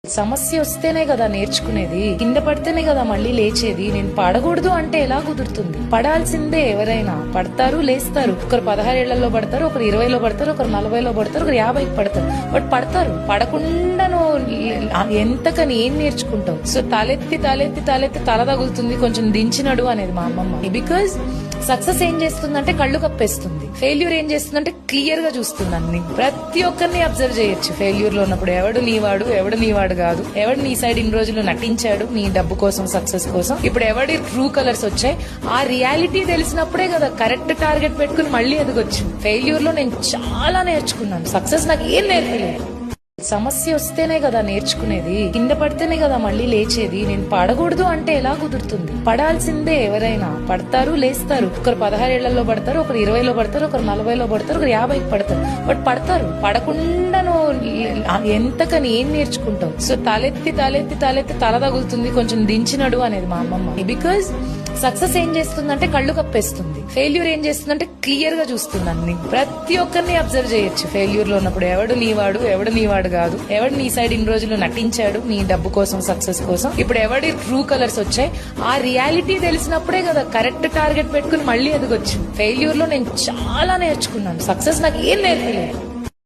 సమస్య వస్తేనే కదా నేర్చుకునేది. కింద పడితేనే కదా మళ్ళీ లేచేది. నేను పడకూడదు అంటే ఎలా కుదురుతుంది? పడాల్సిందే. ఎవరైనా పడతారు, లేస్తారు. ఒకరు 16 ఏళ్లలో పడతారు, ఒకరు 20లో పడతారు, ఒకరు 40లో పడతారు, ఒకరు 50కి పడతారు. బట్ పడతారు. పడకుండా నువ్వు ఎంతకని ఏం నేర్చుకుంటావు? సో తలెత్తి తలెత్తి తలెత్తి తల తగులుతుంది, కొంచెం దించినడు అనేది మా అమ్మమ్మ. బికాజ్ సక్సెస్ ఏం చేస్తుందంటే కళ్ళు కప్పేస్తుంది. ఫెయిల్యూర్ ఏం చేస్తుందంటే క్లియర్ గా చూస్తుంది అన్ని. ప్రతి ఒక్కరిని అబ్జర్వ్ చేయొచ్చు ఫెయిల్యూర్ లో ఉన్నప్పుడు. ఎవడు నీవాడు, ఎవడు నీవాడు కాదు. ఎవడు నీ సైడ్ ఇన్ని రోజులు నటించాడు నీ డబ్బు కోసం, సక్సెస్ కోసం. ఇప్పుడు ఎవడి ట్రూ కలర్స్ వచ్చాయి, ఆ రియాలిటీ తెలిసినప్పుడే కదా కరెక్ట్ టార్గెట్ పెట్టుకుని మళ్ళీ ఎదగొచ్చు. ఫెయిల్యూర్ లో నేను చాలా నేర్చుకున్నాను. సక్సెస్ నాకు ఏం నేర్పలేదు. సమస్య వస్తేనే కదా నేర్చుకునేది. కింద పడితేనే కదా మళ్ళీ లేచేది. నేను పడకూడదు అంటే ఎలా కుదురుతుంది? పడాల్సిందే. ఎవరైనా పడతారు, లేస్తారు. ఒకరు 16 ఏళ్లలో పడతారు, ఒకరు 20లో పడతారు, ఒకరు 40లో పడతారు, ఒకరు 50కి పడతారు. బట్ పడతారు. పడకుండా నువ్వు ఎంతకని ఏం నేర్చుకుంటావు? సో తలెత్తి తలెత్తి తలెత్తి తల తగులుతుంది, కొంచెం దించినడు అనేది మా అమ్మమ్మ. బికాజ్ సక్సెస్ ఏం చేస్తుందంటే కళ్ళు కప్పేస్తుంది. ఫెయిల్యూర్ ఏం చేస్తుందంటే క్లియర్ గా చూస్తుంది అన్ని. ప్రతి ఒక్కరిని అబ్జర్వ్ చేయొచ్చు ఫెయిల్యూర్ లో ఉన్నప్పుడు. ఎవడు నీవాడు, ఎవడు నీవాడు కాదు. ఎవడు నీ సైడ్ ఇన్ని రోజులు నటించాడు నీ డబ్బు కోసం, సక్సెస్ కోసం. ఇప్పుడు ఎవడి ట్రూ కలర్స్ వచ్చాయి, ఆ రియాలిటీ తెలిసినప్పుడే కదా కరెక్ట్ టార్గెట్ పెట్టుకుని మళ్ళీ ఎదగొచ్చు. ఫెయిల్యూర్ లో నేను చాలా నేర్చుకున్నాను. సక్సెస్ నాకు ఏం నేర్పలేదు.